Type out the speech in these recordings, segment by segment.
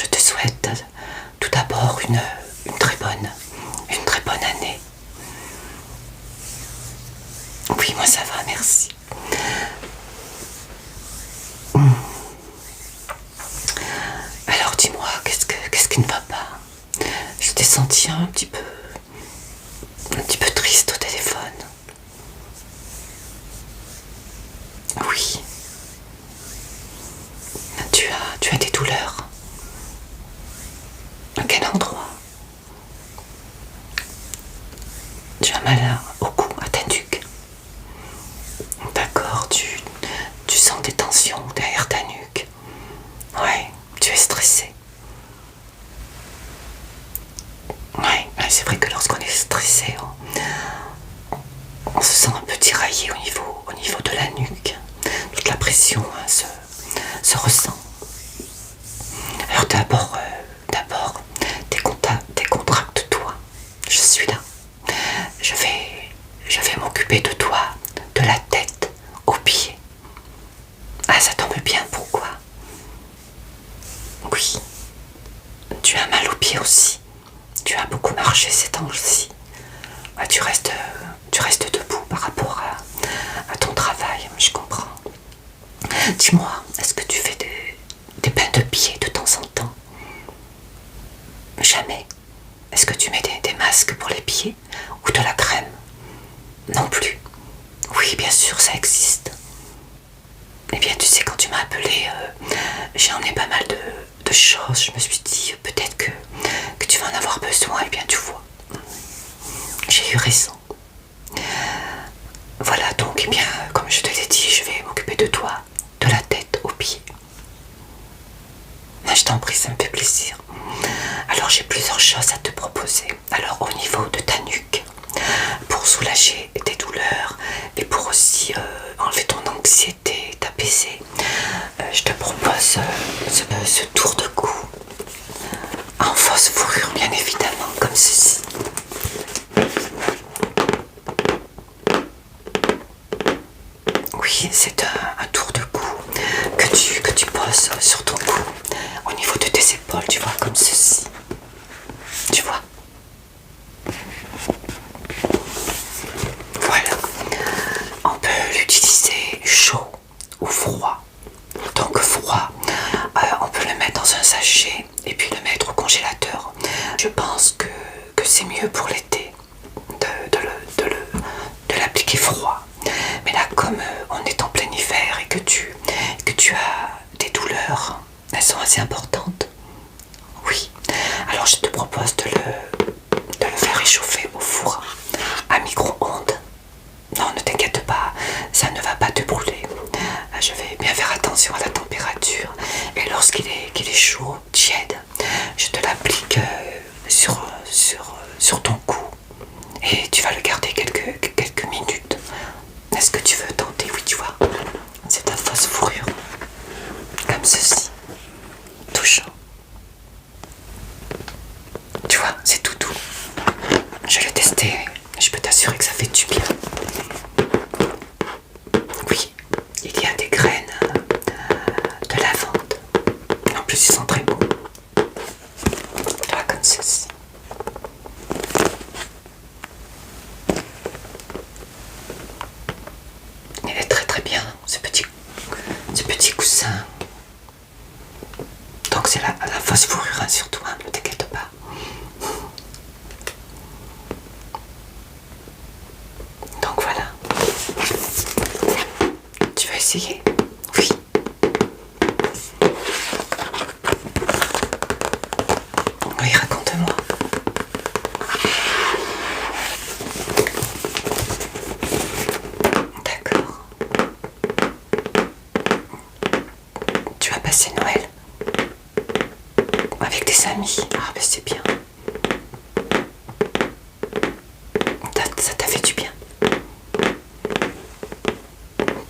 je te souhaite tout d'abord une très bonne année. Oui, moi ça va, merci. Alors dis-moi, qu'est-ce qui ne va pas? Je t'ai senti un petit peu triste au téléphone. Oui. Tu as des douleurs. À quel endroit? Tu as mal au cou, à ta nuque. D'accord, tu sens des tensions derrière ta nuque. Ouais, tu es stressé. Ouais, c'est vrai que lorsqu'on est stressé, on se sent un peu tiraillé au niveau de la nuque. Toute la pression se ressent. Alors d'abord, décontracte-toi. Je suis là. Je vais m'occuper de toi, de la tête aux pieds. Ah, ça tombe bien, pourquoi? Oui, tu as mal aux pieds aussi. Tu as beaucoup marché ces temps-ci. Ah, tu restes debout par rapport à ton travail, je comprends. Dis-moi, est-ce que tu fais des bains de pieds de temps en temps? Jamais. Est-ce que tu mets des masques pour les pieds ou de la crème? Non plus. Oui, bien sûr, ça existe. Eh bien, tu sais, quand tu m'as appelé, j'ai emmené pas mal de choses. Je me suis dit, peut-être que tu vas en avoir besoin. Eh bien, tu vois, j'ai eu raison. Voilà, donc, eh bien, comme je te l'ai dit, je vais m'occuper de toi, de la tête aux pieds. Je t'en prie, ça me fait plaisir. Alors, j'ai plusieurs choses à te proposer. Alors, au niveau de ta nuque, pour soulager tes douleurs et pour aussi enlever ton anxiété, t'apaiser, je te propose ce tour de cou en fausse fourrure, bien évidemment, comme ceci. Oui, c'est un tour de cou que tu poses sur ton cou, au niveau de tes épaules, tu vois, comme ceci. Tu vois? Voilà. On peut l'utiliser chaud ou froid. Donc froid, on peut le mettre dans un sachet et puis le mettre au congélateur. Je pense que c'est mieux pour l'été de l'appliquer froid. Mais là, comme on est en plein hiver et que tu as des douleurs, elles sont assez importantes. Oui. Alors je te propose de le faire réchauffer au four à micro-ondes. Non, ne t'inquiète pas, ça ne va pas te brûler. Je vais bien faire attention à la température. Et lorsqu'il est chaud, tiède, je te l'applique sur ton cou. Et tu vas le garder quelques minutes. Est-ce que tu veux tenter? Oui, tu vois, c'est ta fausse fourrure. Comme ceci. Tout chaud. Tu vois, c'est tout doux. Je l'ai testé. Je peux t'assurer que ça fait du bien. Oui, il y a des graines de lavande. En plus, ils sont très beaux. Voilà, comme ceci. Il est très très bien, ce petit coussin. Donc c'est la fausse fourrure, hein, surtout, hein, ne t'inquiète pas. Donc voilà. Tu vas essayer? Oui. Oui, raconte-moi. D'accord. Tu as passé Noël avec tes amis? Ah ben c'est bien. Ça t'a fait du bien.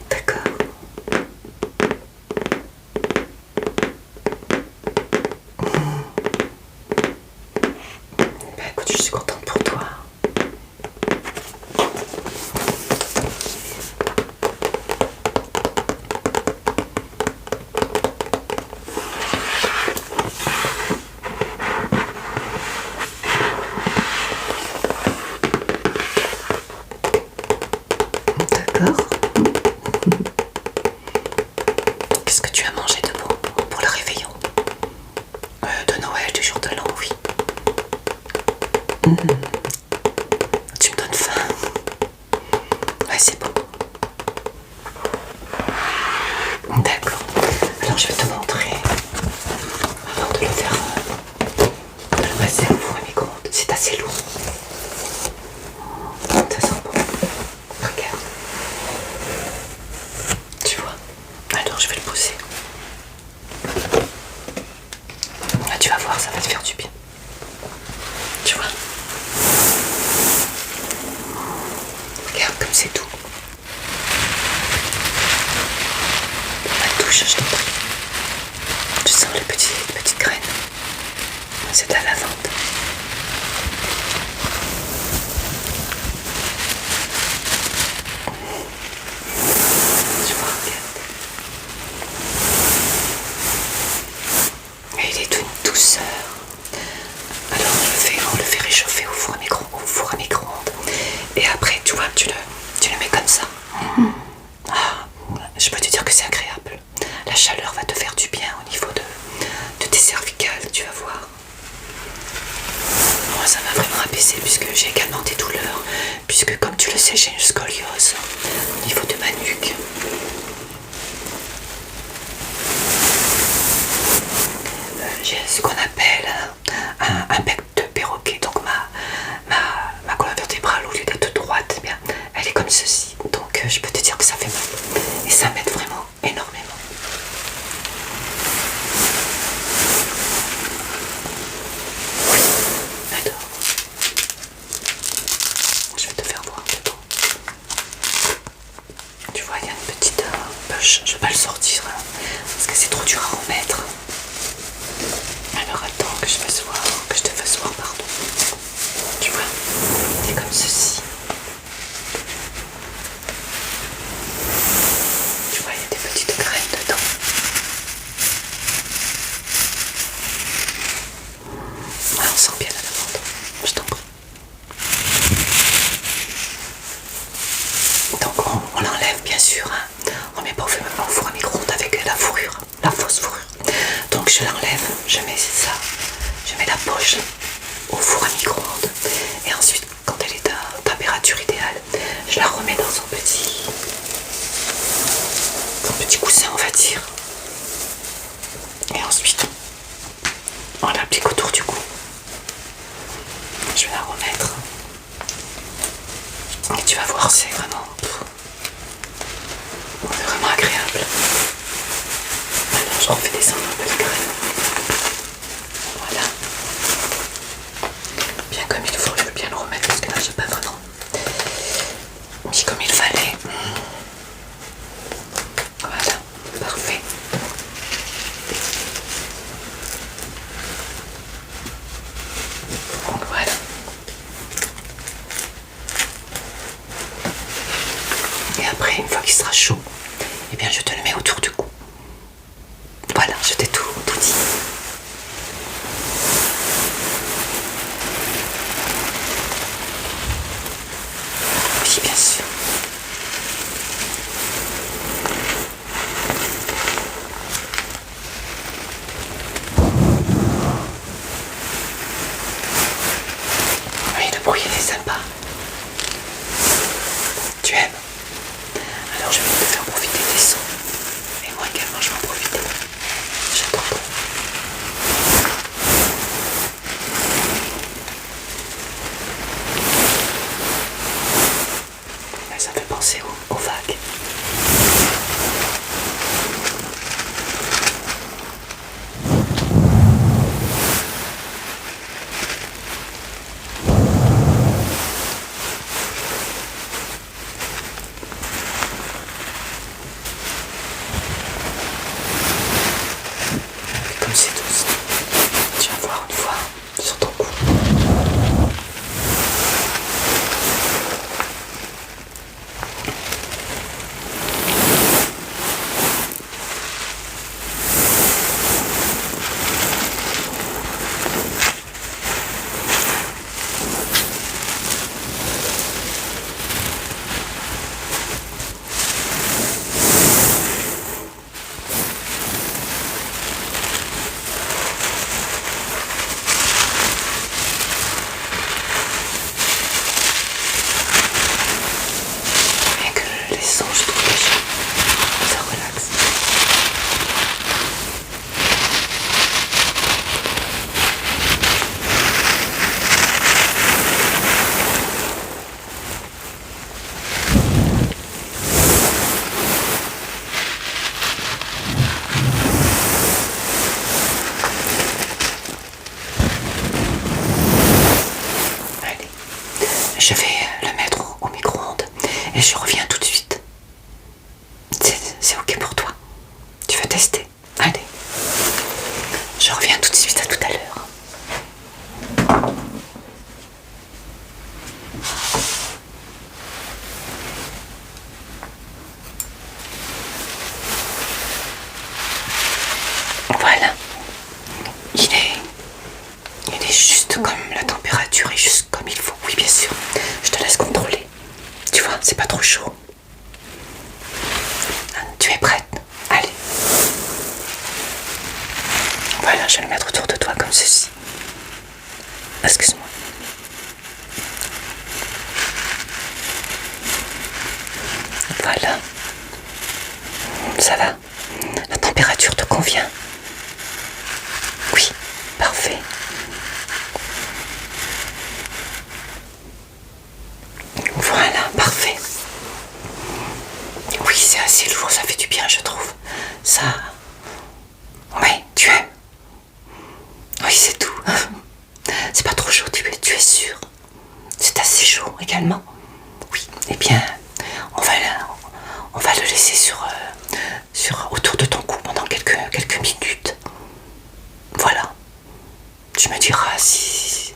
D'accord. Ben écoute, je suis contente pour toi. Tu me donnes faim. Ouais, c'est bon. D'accord. Alors je vais te montrer avant de le faire, de le passer au four à micro-ondes. C'est assez lourd. Ça sent bon. Regarde. Tu vois. Alors je vais le poser. Là, tu vas voir, ça va te faire du bien. Tu vois. Regarde comme c'est doux. La touche, je t'en prie. Tu sens les petites graines. C'est de la lavande. Tu vois, regarde. Et il est d'une douceur. Alors on le fait réchauffer au four à micro-ondes. Et après, tu vois, tu le mets comme ça. Ah, je peux te dire que c'est agréable. La chaleur va te faire du bien au niveau de tes cervicales, tu vas voir. Moi, ça m'a vraiment apaisé puisque j'ai également des douleurs. Puisque, comme tu le sais, j'ai une scoliose au niveau de ma nuque. J'ai ce qu'on appelle un bec de perroquet. Donc ma colonne vertébrale, au lieu d'être droite, eh bien, elle est comme ceci. Donc je peux te dire que ça fait mal. Et ça m'aide vraiment énormément. Oui, j'adore. Je vais te faire voir dedans. Tu vois, il y a une petite poche. Je vais pas le sortir hein, parce que c'est trop dur à remettre. Alors attends que je te fasse voir, pardon. Tu vois, c'est comme ceci. Tu vois, il y a des petites graines dedans. Ouais, on sent bien la lavande. Je t'en prie. Donc on l'enlève bien sûr. Hein. On met pas au four à micro-ondes avec la fourrure, la fausse fourrure. Donc je l'enlève, je mets ça, je mets la poche au four à micro-ondes. Et ensuite, quand elle est à température idéale, je la remets dans son petit coussin, on va dire. Et ensuite, on l'applique autour du cou. Je vais la remettre. Et tu vas voir, c'est vraiment agréable. Alors je refais descendre un peu les graines. Voilà. Bien comme il faut, je veux bien le remettre parce que là j'ai pas vraiment mis comme il fallait. Voilà, parfait. Donc voilà. Et après, une fois qu'il sera chaud, eh bien je te le mets autour du cou. Voilà, je t'ai tout dit. intéressant, je trouve déjà. Ça relaxe. Allez, je vais le mettre au micro-ondes et je reviens tout de suite. C'est ok pour toi? Tu veux tester? Allez, je reviens tout de suite, à tout à l'heure. Voilà, il est juste comme la température est juste comme il faut. Oui, bien sûr, je te laisse contrôler. Tu vois, c'est pas trop chaud. Tu es prête? Allez. Voilà, je vais le mettre autour de toi comme ceci. Excuse-moi. Voilà. Ça va? La température te convient? Oui, parfait. Voilà, parfait. Oui, c'est assez lourd, ça fait du bien, je trouve. Ça... Oui, tu aimes? Oui, c'est tout. C'est pas trop chaud, tu es sûr? C'est assez chaud également? Oui, eh bien, on va le laisser autour de ton cou pendant quelques minutes. Voilà. Tu me diras si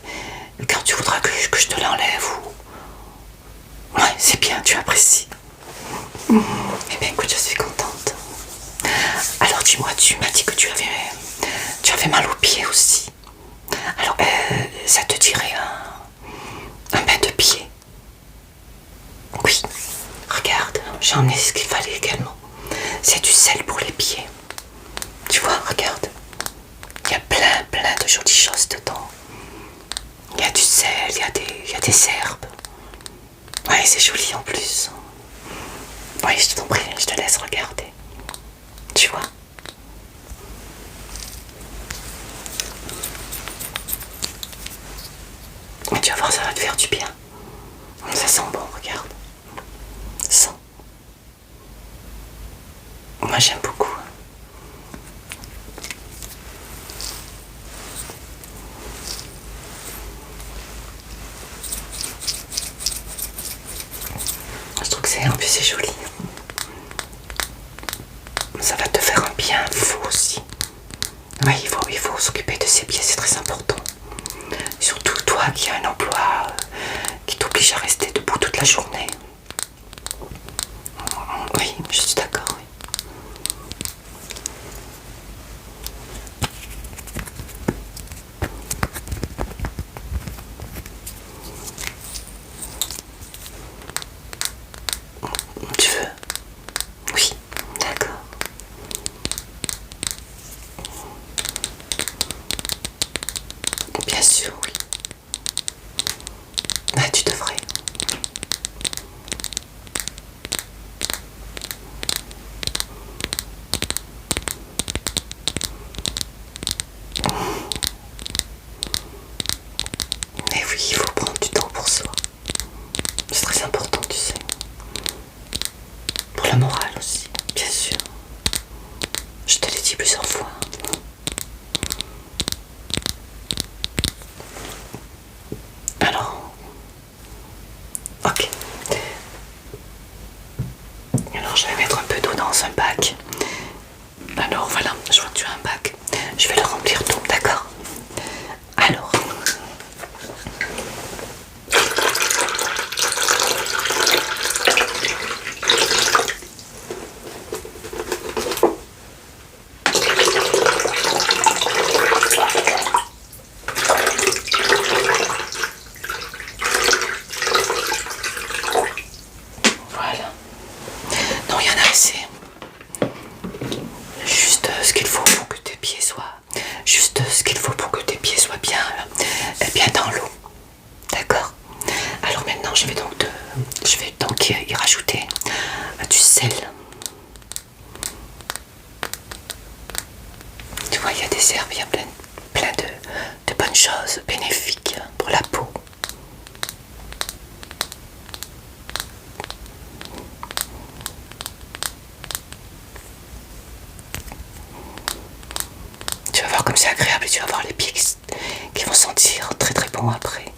quand tu voudras que je te l'enlève ou... Ouais, c'est bien, tu apprécies. Eh bien, écoute, je suis contente. Alors, dis-moi, tu m'as dit que tu avais mal aux pieds aussi. Alors, ça te dirait un bain de pied? Oui. Regarde, j'ai emmené ce qu'il fallait également. C'est du sel pour les pieds. Tu vois, regarde. Il y a plein de jolies choses dedans. Il y a du sel, il y a des herbes. Ouais, c'est joli en plus. Oui, je t'en prie, je te laisse regarder. Tu vois? Mais tu vas voir, ça va te faire du bien. Ça sent bon, regarde. Sens. Moi, j'aime beaucoup. Je trouve que en plus, c'est joli. Ça va te faire un bien fou aussi. Oui, il faut s'occuper de ses pieds, c'est très important. Surtout toi qui as un emploi qui t'oblige à rester debout toute la journée. Oui, je suis d'accord, oui. Tu veux? Oui, d'accord. Bien sûr, oui. Bah, tu devrais. Mais oui, il faut prendre du temps pour soi. C'est très important, tu sais. Pour la morale aussi, bien sûr. Je te l'ai dit plusieurs fois. bonne chose bénéfique pour la peau. Tu vas voir comme c'est agréable et tu vas voir les pieds qui vont sentir très très bon après.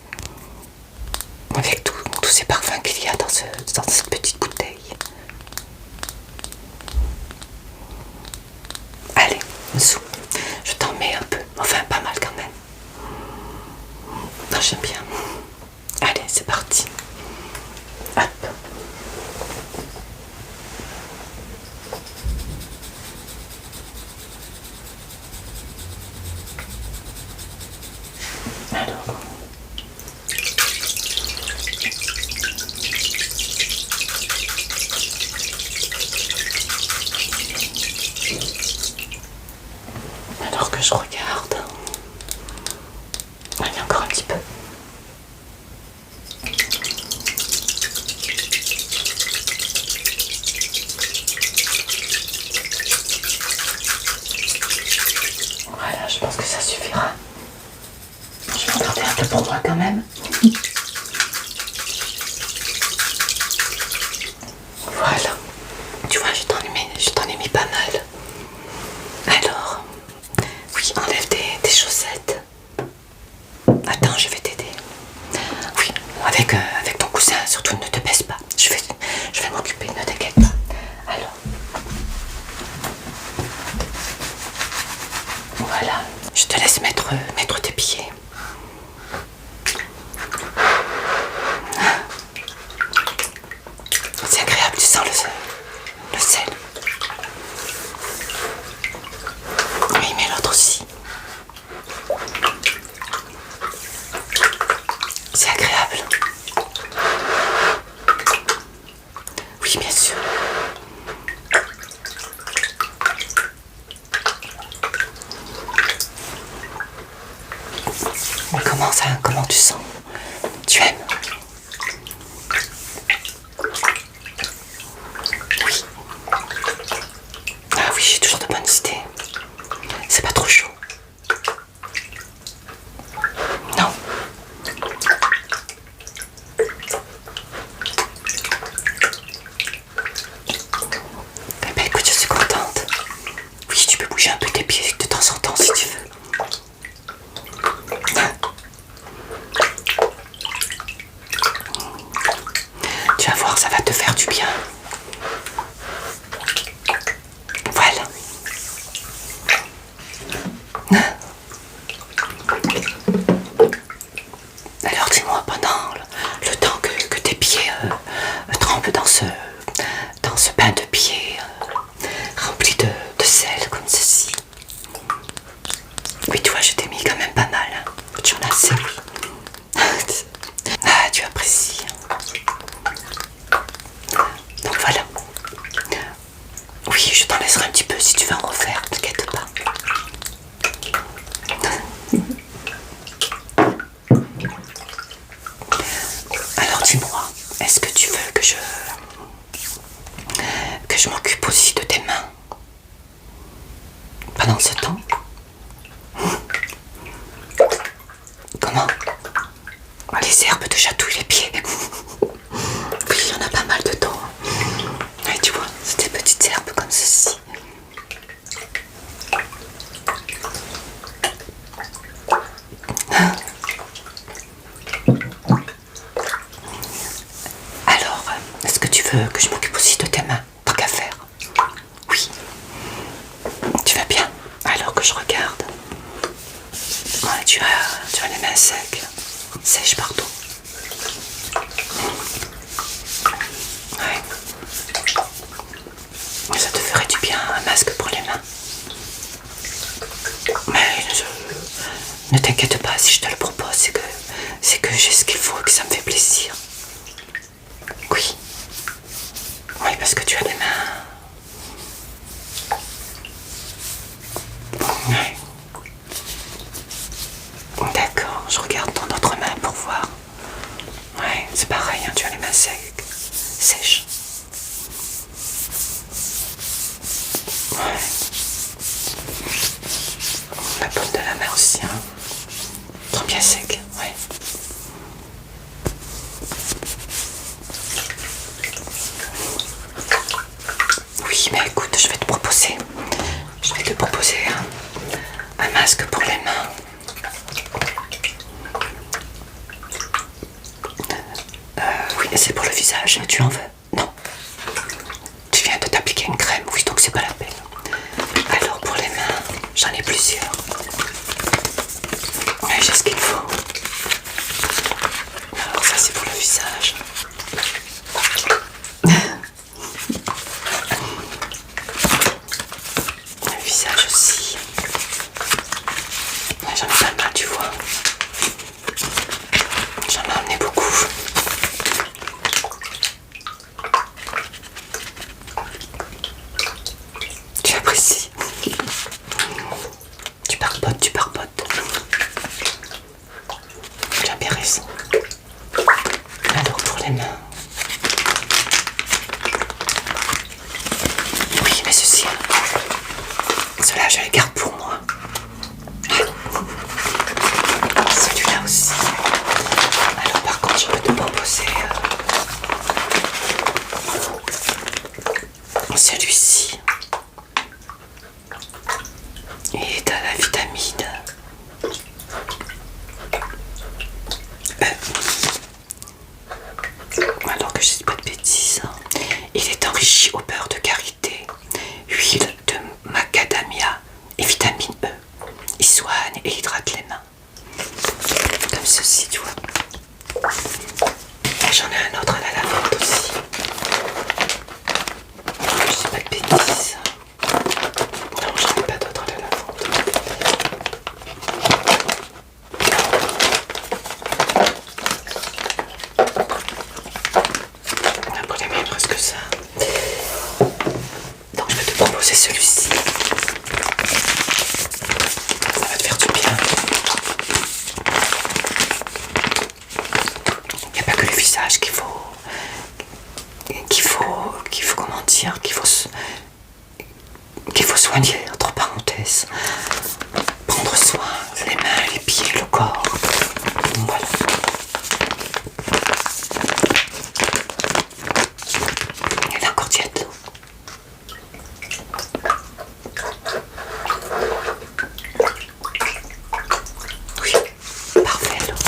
Avec tous ces parfums qu'il y a dans cette petite bouteille. Allez, Zou, je t'en mets un peu, enfin pas mal quand même. Non, j'aime bien. Allez, c'est parti. Hop. Alors. Alors que je regarde. Il y a encore un petit peu. Voilà, je pense que ça suffira. Je vais en garder un peu pour moi quand même. Voilà. Tu vois, je t'en ai mis pas mal. Alors, oui, enlève tes chaussettes. Attends, je vais t'aider. Oui, avec ton cousin, surtout ne te baisse pas. Je vais m'occuper, ne t'inquiète pas. Alors, voilà. Je te laisse mettre tes pieds. C'est agréable, tu sens le sel. Oui, mais l'autre aussi. C'est agréable. Oui, bien sûr. Mais comment tu sens? Tu aimes? Oui. Ah oui, j'ai toujours de bonnes idées. C'est pas trop chaud. Non. Eh ben écoute, je suis contente. Oui, tu peux bouger un peu tes pieds de temps en temps si tu veux. Tu vas voir, ça va te faire du bien. Voilà. Alors dis-moi, pendant le temps que tes pieds trempent dans ce bain de pieds rempli de sel comme ceci. Oui, tu vois, je t'ai mis quand même pas mal. Hein. Tu en as assez, oui. Ah, tu apprécies. Donc voilà. Oui, je t'en laisserai un petit peu si tu veux en refaire, t'inquiète pas. Alors dis-moi, est-ce que tu veux que je m'occupe aussi de tes mains pendant ce temps? Comment? Les herbes te chatouillent les pieds. Oui, il y en a pas mal dedans. Oui, tu vois, c'est des petites herbes comme ceci. Alors, est-ce que tu veux que je m'occupe aussi de tes mains? Tant qu'à faire. Oui. Tu vas bien? Alors que je regarde. Ouais, tu as les mains sèches, pardon. Ouais. Ça te ferait du bien, un masque pour les mains. Mais ne t'inquiète pas, si je te le propose, c'est que j'ai ce qu'il faut et que ça me fait plaisir. Oui. Oui, parce que tu as des mains. Ouais. D'accord, je regarde ton autre main pour voir. Ouais, c'est pareil, hein, tu as les mains sèches. Ouais. La paume de la main aussi, hein. Trop bien sec, ouais. Oui, mais écoute, je vais te proposer un masque pour les mains. Oui, et c'est pour le visage, tu en veux? Non. Tu viens de t'appliquer une crème, oui, donc c'est pas la peine. Alors pour les mains, j'en ai plusieurs. Ouais, j'ai ce qu'il faut. Alors ça c'est pour le visage. Le visage aussi. Ouais, j'en ai pas mal, tu vois. J'en ai emmené beaucoup. Tu apprécies. Tu barbotes, tu barbotes. Tu as bien raison. Alors pour les mains. Oui, mais ceci, cela je les garde pour moi. Celui-là aussi. Alors par contre, je peux te proposer celui-ci. Et t'as la vitamine E. Alors que je dis pas de bêtises. Il est enrichi au beurre de karité, huile de macadamia et vitamine E. Il soigne et hydrate les mains. Comme ceci, tu vois. Et j'en ai un autre à la lavande aussi. Je dis pas de bêtises. Non, j'en ai pas d'autre à la lavande. Après les mains, presque ça. Donc je vais te proposer celui-ci. Ça va te faire du bien. Il n'y a pas que le visage comment dire, qu'il faut soigner, entre parenthèses. Prendre soin, les mains, les pieds, le corps. Voilà. Et là encore tiède. Oui, parfait alors.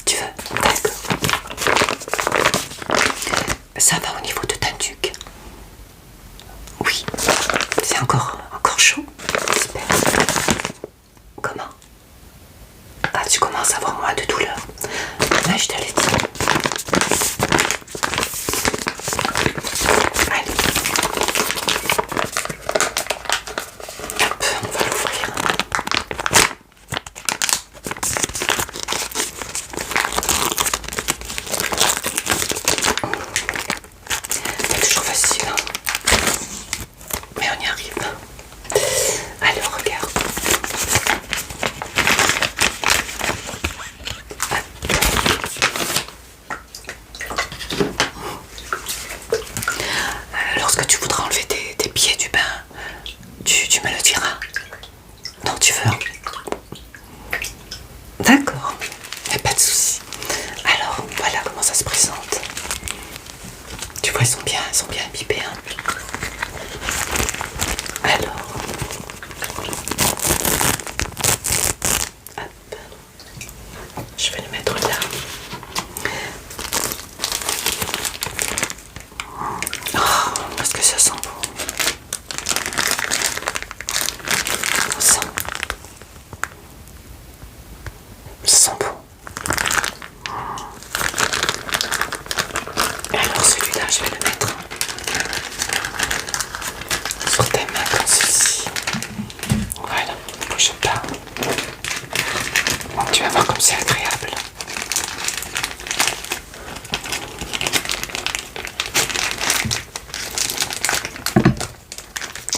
Tu veux? D'accord. Ça va au niveau de ta nuque. Oui. C'est encore chaud. J'espère. Comment? Ah, tu commences à avoir moins de douleur. Là, je te l'ai dit. Allez. Hop, on va l'ouvrir. C'est toujours facile, hein. Mais on y arrive. Alors, regarde. Lorsque tu voudras enlever tes pieds du bain, tu me le diras. Non, tu veux? D'accord, y a pas de souci. Alors, voilà comment ça se présente. Tu vois, ils sont bien imbibés. Hein. Alors, hop. Je vais le mettre là. Oh, parce que ça sent bon. Ça sent bon. Alors celui-là, je vais le mettre sur tes mains comme ceci. Voilà, ne bouge pas. Tu vas voir comme c'est agréable.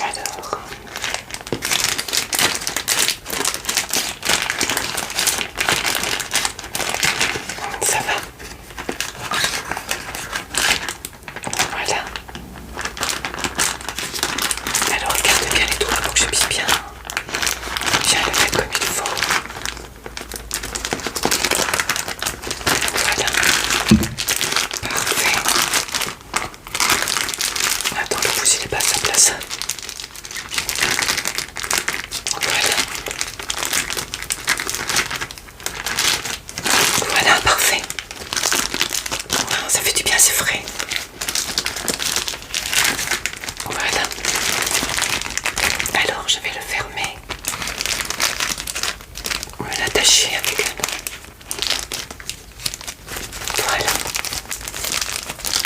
Alors, ça va. attacher avec un... Voilà.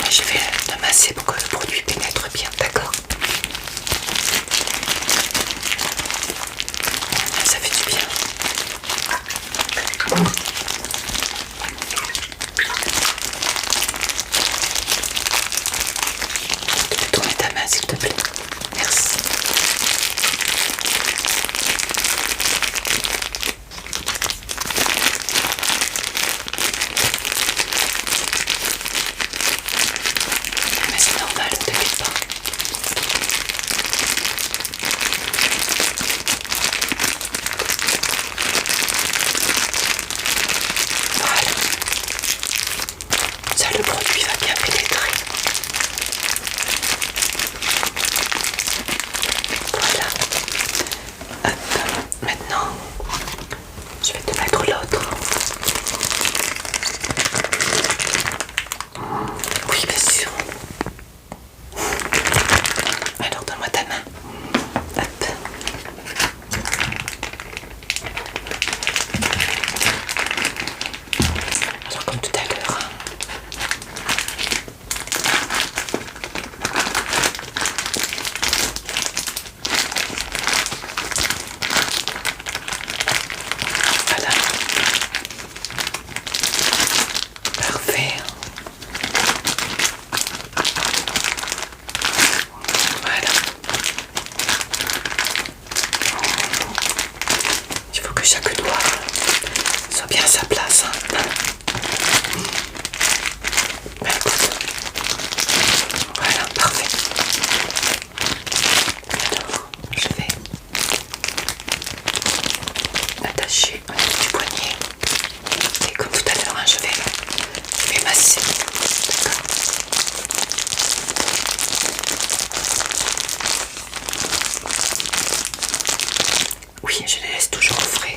Et je vais le masser pour que le produit pénètre bien, d'accord? Ça fait du bien. Tu peux tourner ta main s'il te plaît. Merci. Mais c'est normal, ne t'inquiète pas. Voilà. Ça, le produit va bien pénétrer. Voilà. Hop. Maintenant, je vais te mettre l'autre. Oui, bien sûr. Alors, donne-moi ta main. Hop. Alors, comme tout à l'heure. Voilà. Parfait. Voilà. Il faut que chaque doigt soit bien à sa place. Ben, écoute. Voilà, parfait. Alors, je vais attacher un petit poignet. Et comme tout à l'heure, hein, je vais masser. D'accord. Oui, je les laisse toujours au frais.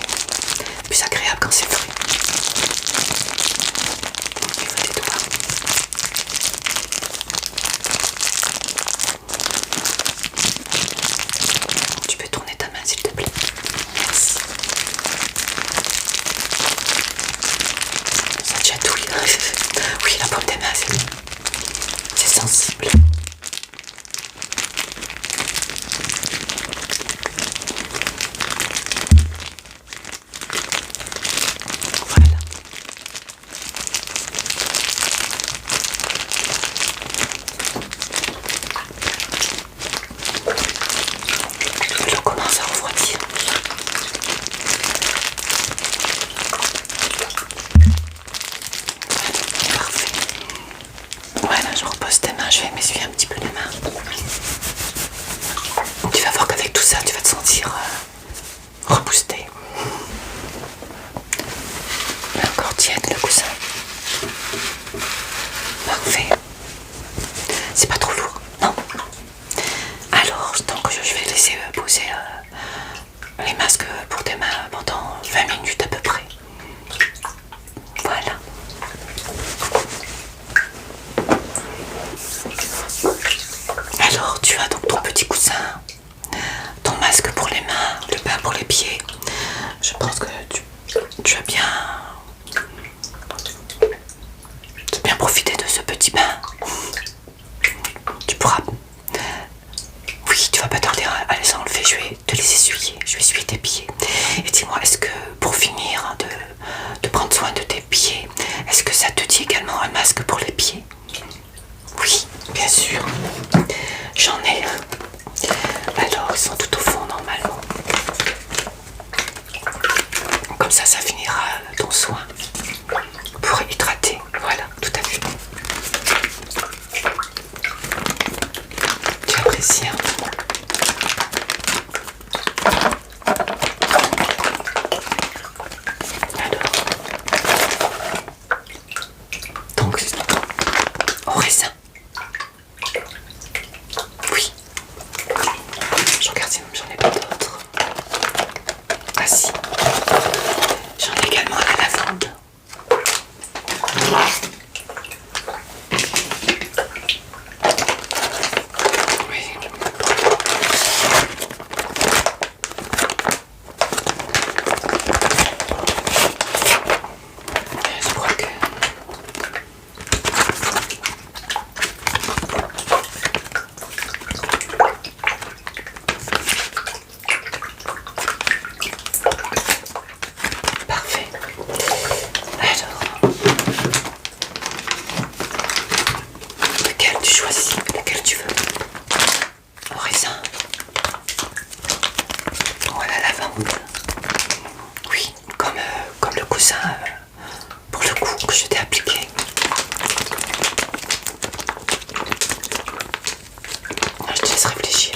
Plus agréable quand c'est frais. Au niveau des doigts. Tu peux tourner ta main s'il te plaît. Merci. Ça chatouille. Oui, la paume des mains, c'est sensible. Voilà. L'eau commence à refroidir. Parfait. Voilà, je repose tes mains, je vais m'essuyer un petit peu les mains. Tu vas voir qu'avec tout ça, tu vas te sentir reboosté. Et encore tiède le coussin. Parfait. C'est pas trop lourd, non? Alors, donc je vais laisser poser les masques pour tes mains pendant 20 minutes à peu près. Voilà. Alors, tu as donc ton petit coussin, ton masque pour les mains, le bain pour les pieds. Je pense que tu as bien profité de ce petit bain. Tu pourras... Oui, tu vas pas tarder à les enlever, je vais te les essuyer, je vais essuyer tes pieds. Et dis-moi, est-ce que pour finir de prendre soin de tes pieds, est-ce que ça te dit également un masque pour les pieds? Oui, bien sûr. J'en ai. Alors, ils sont tout au fond normalement. Comme ça finira ton soin pour hydrater. Voilà, tout à fait. Tu apprécies, hein? Alors, donc, au raisin. Oui. Je regarde si j'en ai pas d'autres. Ah si. J'en ai également à la lavande. coussin pour le coup que je t'ai appliqué. Je te laisse réfléchir.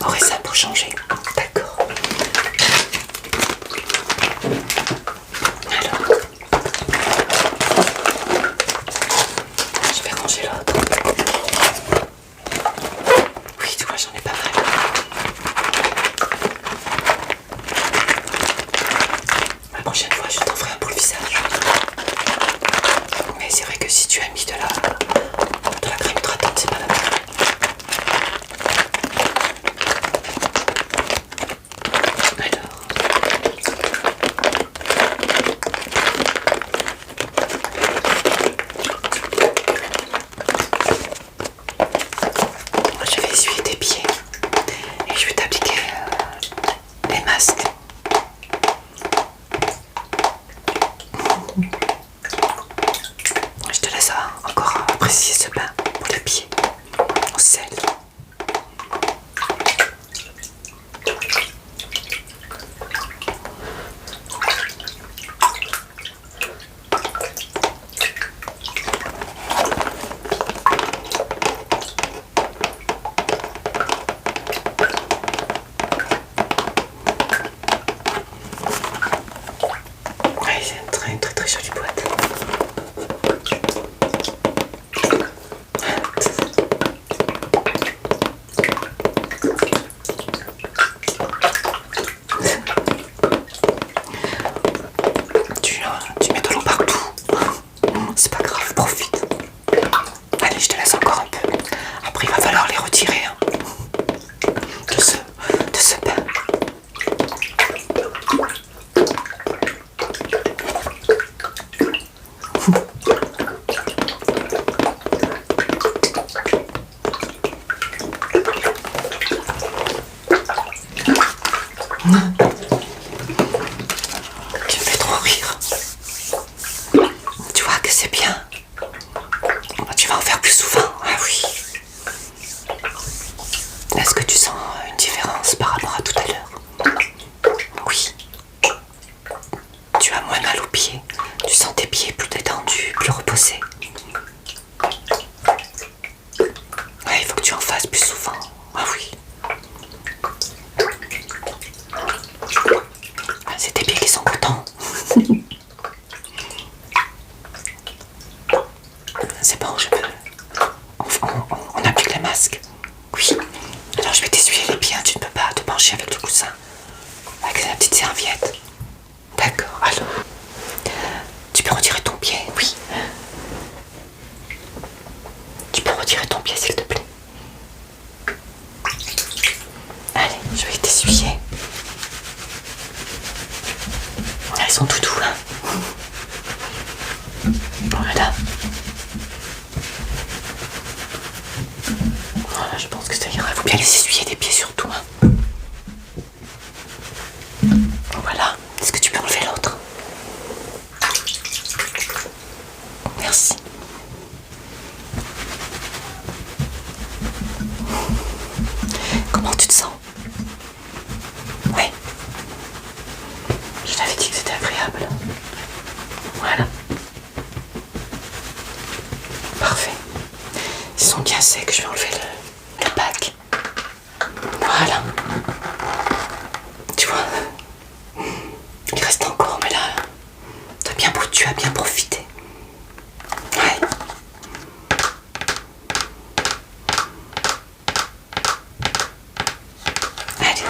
Aurait ça pour changer. D'accord. Alors, je vais ranger l'autre. Oui, tu vois, j'en ai pas mal. La prochaine fois, je t'en ferai un pour le visage. Mais c'est vrai que si tu as mis de la crème hydratante, c'est pas la peine. Je vais essuyer tes pieds et je vais t'appliquer les masques. Je te laisse encore apprécier ce bain pour les pieds au sel. Ouais, c'est une très très jolie boîte. Tu mets de l'eau partout. C'est pas grave, profite. Allez, je te laisse encore un peu. Après, il va falloir les retirer de ce bain. Tu me fais trop rire. Tu vois que c'est bien. Tu vas en faire plus souvent. Ah oui. Est-ce que tu sens une différence par rapport à tout à l'heure? Oui. Tu as moins mal aux pieds. Tu sens tes pieds plus détendus, plus reposés. Ouais, il faut que tu en fasses plus souvent. Ah oui. C'est tes pieds qui sont contents. C'est bon, je peux. On applique les masques. Oui. Alors je vais t'essuyer les pieds. Tu ne peux pas te pencher avec le coussin. Avec la petite serviette. D'accord, alors. Tu peux retirer ton pied, oui. Tu peux retirer ton pied, s'il te plaît. Allez, je vais t'essuyer. Ils sont tout doux, hein. Voilà. Voilà, je pense que ça ira. Il faut bien les essuyer des pieds surtout, hein. Voilà. Est-ce que tu peux enlever l'autre? Merci. Comment tu te sens? Oui. Je t'avais dit que c'était agréable. Voilà. Parfait. Ils sont bien secs, je vais enlever le bac. Voilà. Tu vois, il reste encore, mais là, tu as bien profité. Ouais. Allez,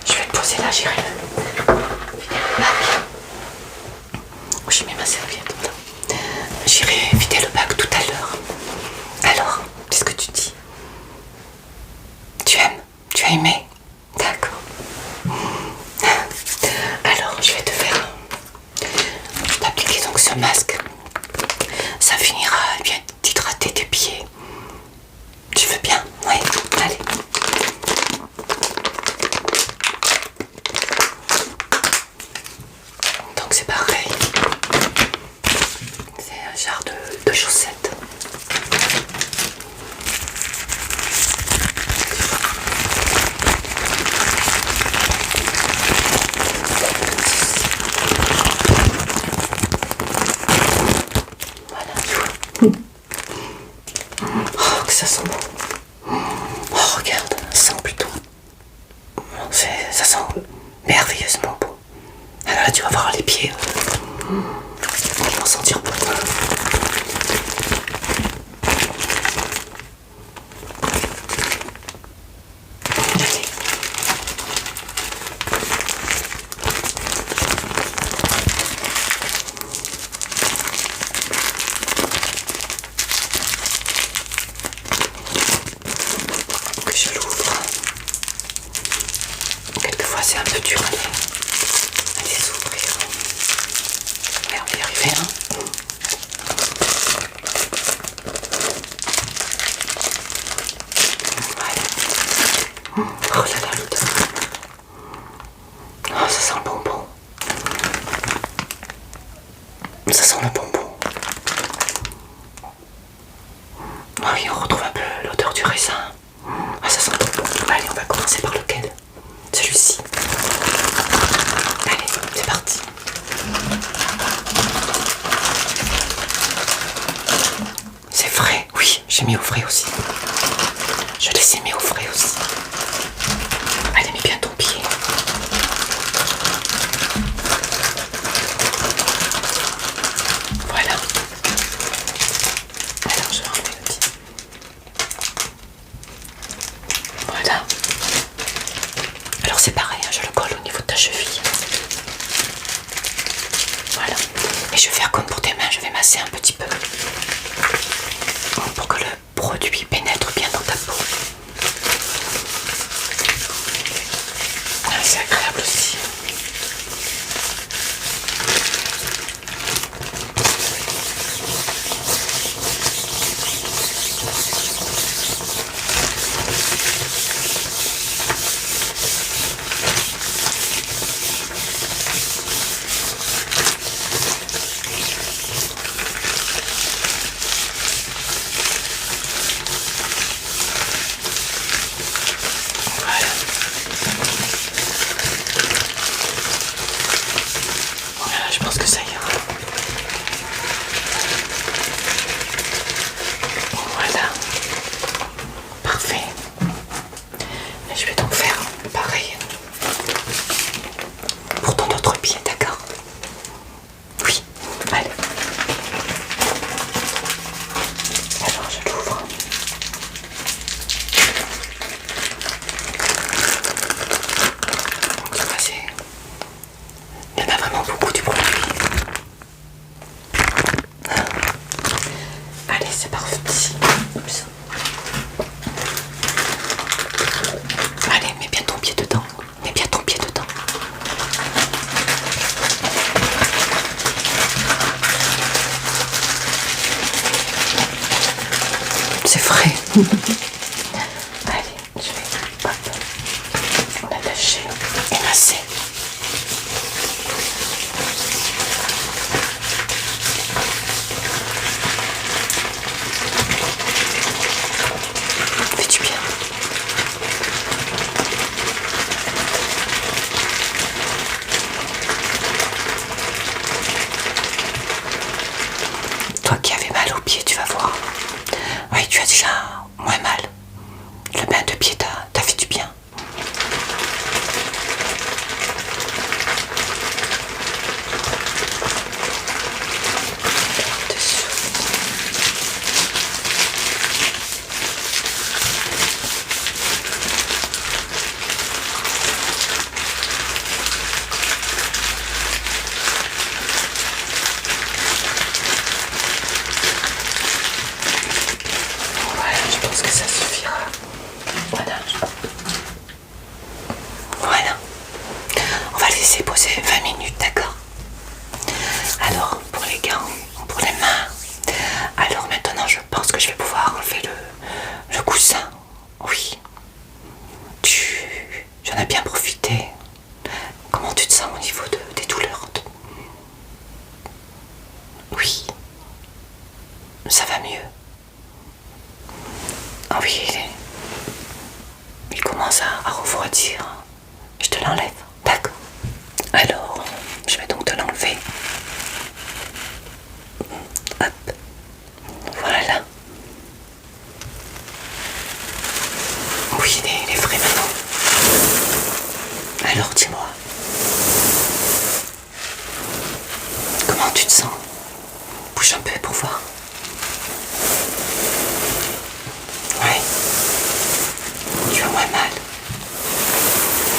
je vais te poser là, j'irai le bac. Oh, j'ai mis ma serviette. J'irai vider le bac tout à l'heure. Alors, qu'est-ce que tu dis? Tu aimes? Tu as aimé? D'accord. Alors, je vais te faire... Je vais t'appliquer donc ce masque. Ça finira bien d'hydrater tes pieds. Tu veux bien? Oui, allez. c'est pareil. C'est un genre de chaussettes. Voilà, tu vois. Oh, que ça sent bon. Oh, regarde, ça sent plutôt. Ça sent merveilleusement bon. Alors là, tu vas voir les pieds. Ils vont sentir bon. Allez. Que je l'ouvre. Quelquefois c'est un peu dur à les ouvrir. Mais on va y arriver, hein. Ouais. Oh là là, l'odeur. Oh, ça sent le bonbon. Ça sent le bonbon. Ah oui, on retrouve un peu l'odeur du raisin. Ah, ça sent le bonbon. Allez, on va commencer par lequel? Celui-ci. Allez, c'est parti. C'est frais, oui, j'ai mis au frais aussi. Je les ai mis au frais aussi. Allez, mets bien ton pied. Voilà. Alors, je vais enlever le pied. Voilà. Alors, c'est pareil, hein, je le colle au niveau de ta cheville. Voilà. Et je vais faire comme pour tes mains, je vais masser un petit peu. Pour que le produit pénètre bien dans ta peau. Ah, c'est agréable aussi. Voilà. Voilà, je pense que ça ira. Voilà. Parfait. Et je vais donc faire pareil pour ton autre pied, d'accord? Oui. Allez. Alors je l'ouvre. Tu vois, il y en a vraiment beaucoup du produit. Allez, c'est parti. Oups. Allez, mets bien ton pied dedans. Mets bien ton pied dedans. C'est frais. Allez, je vais l'attacher et masser. Fais du bien. Toi qui avais mal aux pieds, tu vas voir. Oui, tu as déjà moins mal. tu te sens? Bouge un peu pour voir. Ouais. Tu as moins mal.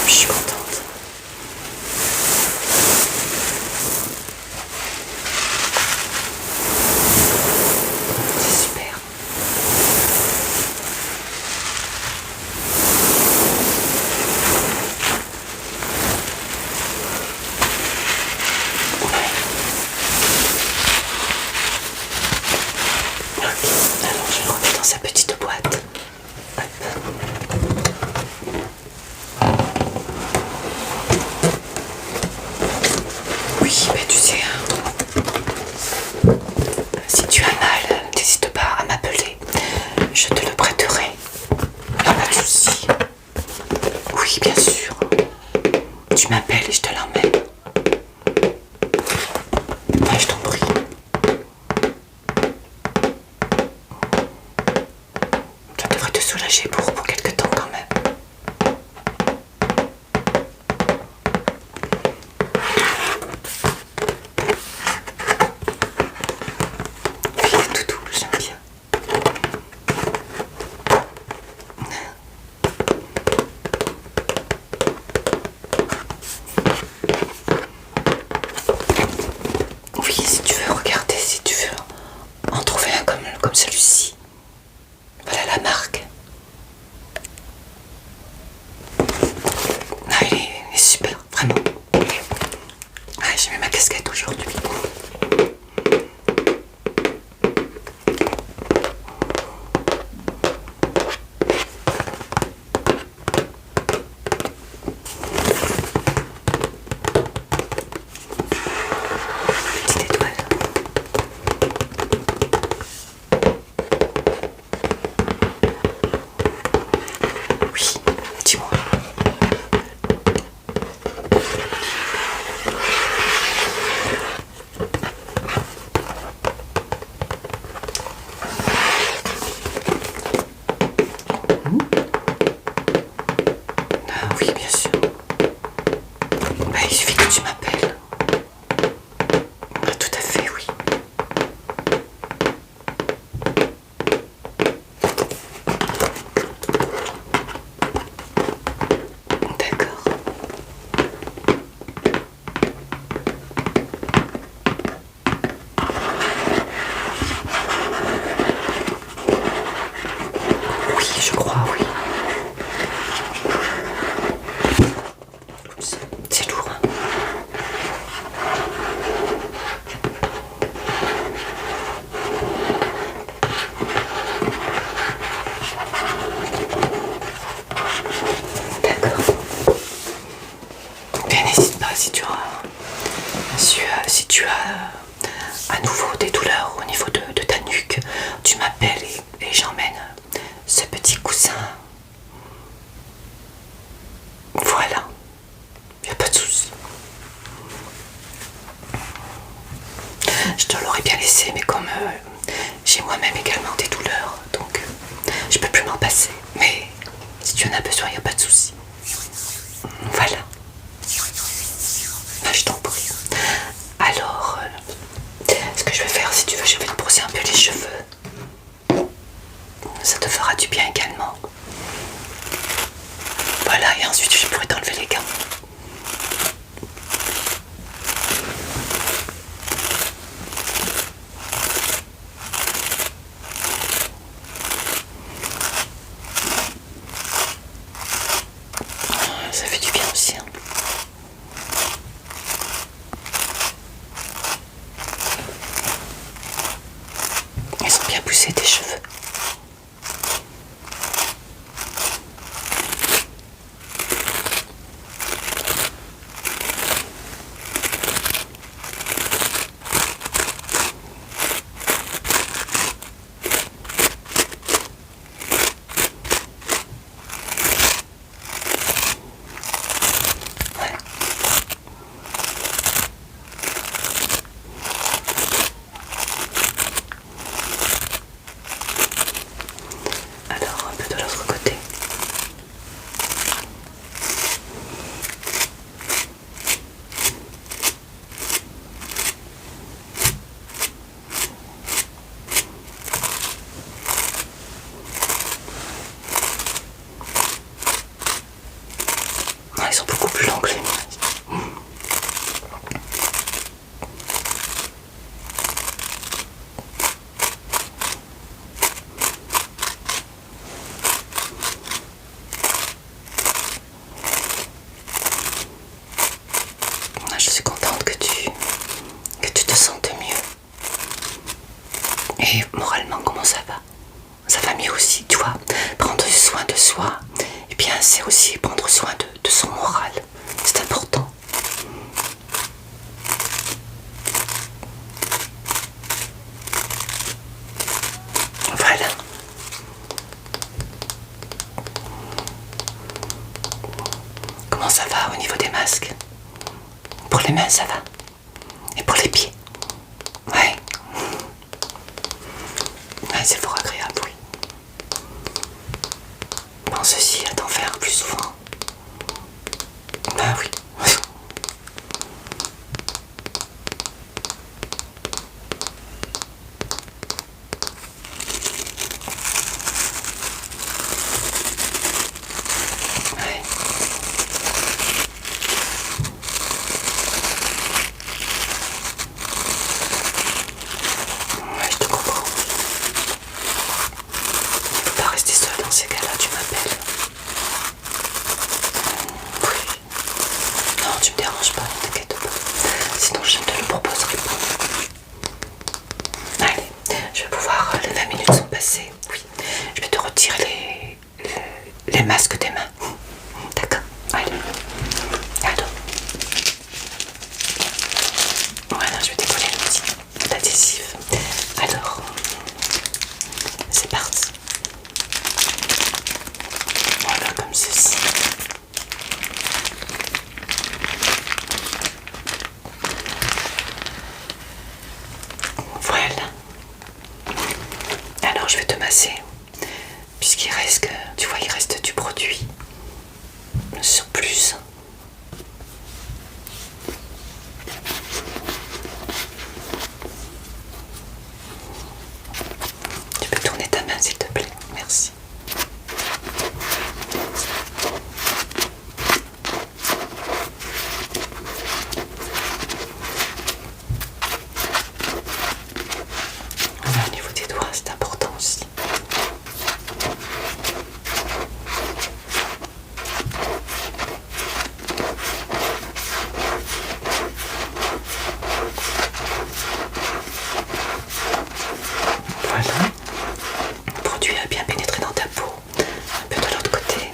Je suis contente. C'est super. Ok, alors je le remets dans sa petite boîte. Hop. Oui, mais tu sais, hein, si tu as mal, n'hésite pas à m'appeler. Je te le prêterai. Pas de souci. Oui, bien sûr. Tu m'appelles et je te l'emmène. Ouais, je t'en prie. Ça devrait te soulager pour quelque temps quand même. Oui, c'est tout doux, j'aime bien. Oui, si tu veux regarder, si tu veux en trouver un comme celui-ci. Voilà la marque. Ah, il est super, vraiment. Ah, j'ai mis ma casquette aujourd'hui. Petite étoile. Oui, dis-moi. Ah oui, bien sûr. Bah, il suffit que tu m'appelles. Ah, tout à fait, oui. D'accord. Oui, je crois, oui. Oups, c'est lourd, hein. D'accord. Bien, n'hésite pas si tu as à nouveau des douleurs au niveau de ta nuque, tu m'appelles et j'emmène ce petit coussin. Voilà, y a pas de souci. Je te l'aurais bien laissé, mais comme j'ai moi-même également des douleurs, donc je peux plus m'en passer. Mais si tu en as besoin, y a pas de souci. Voilà. Ah, je t'en prie. Alors, ce que je vais faire, si tu veux, je vais te brosser un peu les cheveux. Ça te fera du bien également. Voilà, et ensuite je pourrais t'enlever les gants. Ça fait du bien aussi, hein. ça va? Ça va mieux aussi, tu vois. Prendre soin de soi, et bien c'est aussi prendre soin de son moral. C'est important. Voilà. Comment ça va au niveau des masques? Pour les mains, ça va? Et pour les pieds? Ouais. Ouais, c'est fort agréable, oui. Pense aussi à t'en faire plus souvent. Ben oui. Ouais. Ouais, je te comprends. Faut pas rester seul dans ces cas-là, tu m'appelles. Oui. Non, tu me déranges pas, ne t'inquiète pas. Sinon, je ne te le proposerai pas. Allez, je vais pouvoir. Les 20 minutes sont passées. Oui. Je vais te retirer les masques des mains. D'accord. Allez. Alors. Voilà, je vais décoller l'adhésif. Alors. C'est parti. Voilà, comme ceci. Voilà. Alors, je vais te masser. Puisqu'il reste que, tu vois, il reste du produit. Sur plus. Tu peux tourner ta main, s'il te plaît. Merci. Voilà, au niveau des doigts, c'est important aussi. Voilà. Le produit a bien pénétré dans ta peau. Un peu de l'autre côté.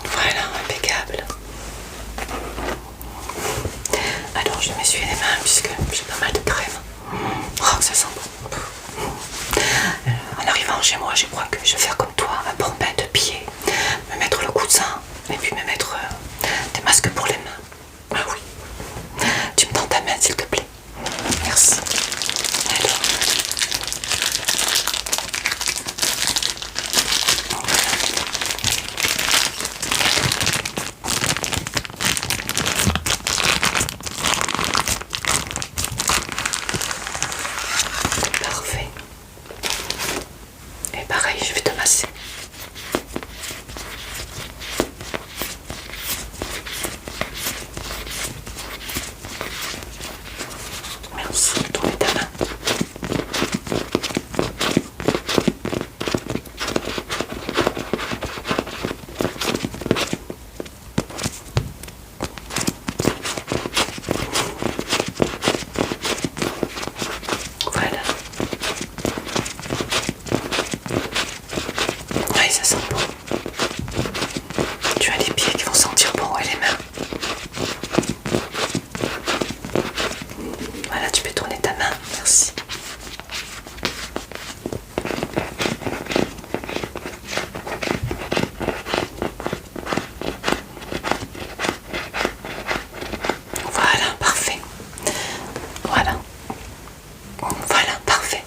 Voilà, impeccable. Alors, je vais m'essuyer les mains puisque j'ai pas mal de crème. Oh, que ça sent bon. En arrivant chez moi, je crois que je vais faire comme toi, un bon bain de pied, me mettre le coussin et puis me mettre des masques pour les mains. Ah oui. Tu me tends ta main, s'il te plaît. Merci. Alors. Parfait. Et pareil, je vais te masser. Merci, tourne ta main. Voilà. Oui, ça sent bon. Tu as les pieds qui vont sentir bon et les mains. Voilà, tu peux tourner ta main. Merci. Voilà, parfait. Voilà. Voilà, parfait.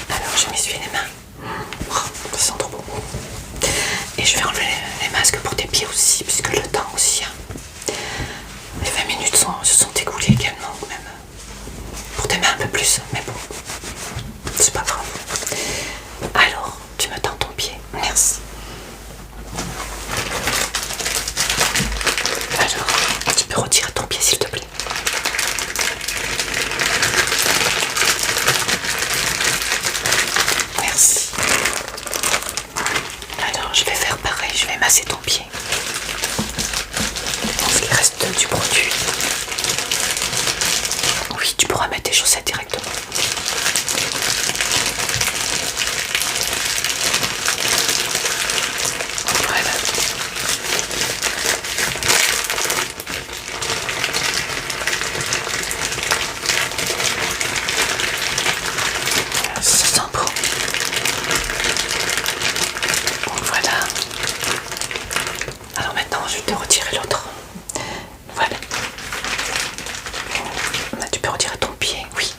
Alors, je m'essuie les mains. Oh, ça sent trop bon. Et je vais enlever les masques pour tes pieds aussi, puisque le temps aussi. Hein. Les 20 minutes se sont écoulées également, même. Pour tes mains un peu plus, mais bon. C'est pas grave. Alors, tu me tends ton pied. Merci. Alors, tu peux retirer ton pied, s'il te plaît. Merci. tu pourras mettre tes chaussettes directement. Voilà. Ça sent bon. Voilà. Alors maintenant, je vais te retirer l'autre. Voilà. Là, tu peux retirer ton pied, oui.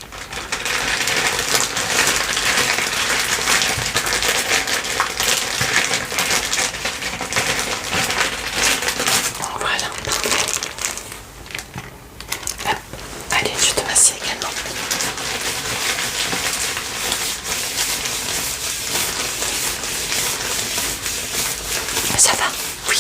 Voilà. Hop. Allez, je te masse également. Ça va? Oui.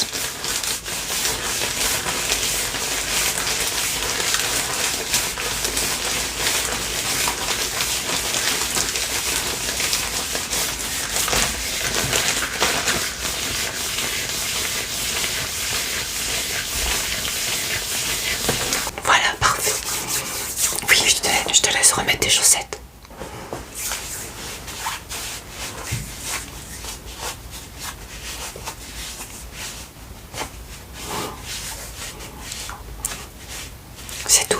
Voilà, parfait. Oui, je te laisse remettre tes chaussettes. C'est tout.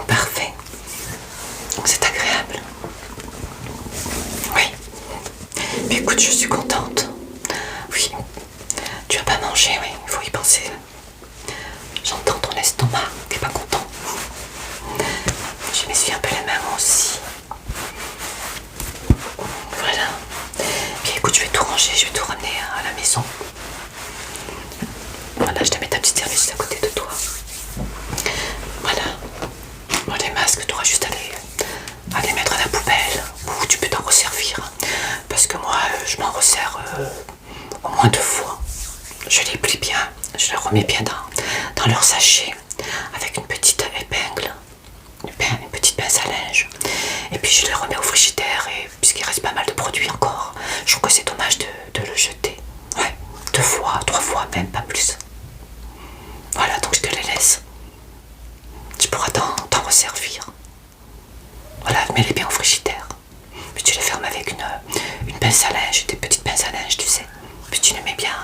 Parfait. C'est agréable. Oui. Mais écoute, je suis contente. Oui. Tu as pas mangé, oui. Il faut y penser. J'entends ton estomac qui est pas content. Je m'essuie un peu les mains moi aussi. Voilà. Puis écoute, je vais tout ranger, je vais tout ramener à la maison. Voilà, je te mets ta petite serviette à côté de toi. Voilà. Bon, les masques, tu auras juste à les mettre à la poubelle. Ou tu peux t'en resservir. Parce que moi, je m'en resserre au moins 2 fois. Je les plie bien, je les remets bien dans leur sachet avec une petite épingle, une petite pince à linge. Et puis je les remets au frigidaire et puisqu'il reste pas mal de produits encore, je trouve que c'est dommage de le jeter. Ouais, 2 fois, 3 fois même, pas plus. Voilà, donc je te les laisse. Tu pourras t'en resservir. Voilà, mets-les bien au frigidaire. Puis tu les fermes avec une pince à linge, des petites pinces à linge, tu sais. Puis tu les mets bien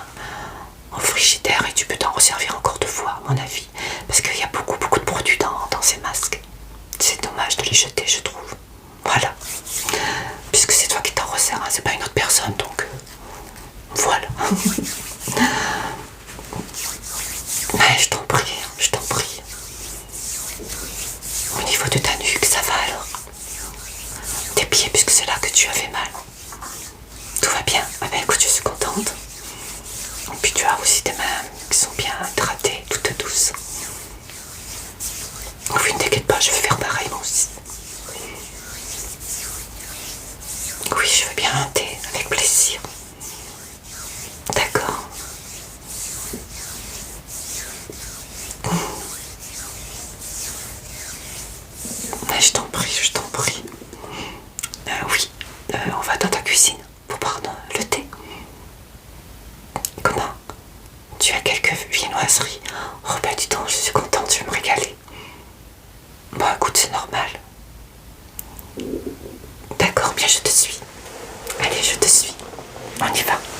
au frigidaire et tu peux t'en resservir encore 2 fois, à mon avis. Parce qu'il y a beaucoup de produits dans ces masques. C'est dommage de les jeter, je trouve. Voilà. Puisque c'est toi qui t'en resserres, hein, c'est pas une autre personne, donc voilà. Mais je t'en prie, je t'en prie. Au niveau de ta nuque, ça va alors? Tes pieds, puisque c'est là que tu avais mal. Tout va bien? Ah ben écoute, je suis contente. Et puis tu as aussi tes mains qui sont bien hydratées, toutes douces. Oui, ne t'inquiète pas, je vais faire pareil moi aussi. Oui, je veux bien un thé, avec plaisir. D'accord. Je t'en prie, je t'en prie. Oui, on va dans ta cuisine pour prendre le thé. Comment? Tu as quelques viennoiseries? Oh ben dis donc, je suis contente, je vais me régaler. Bon écoute, c'est normal. D'accord, bien je te suis.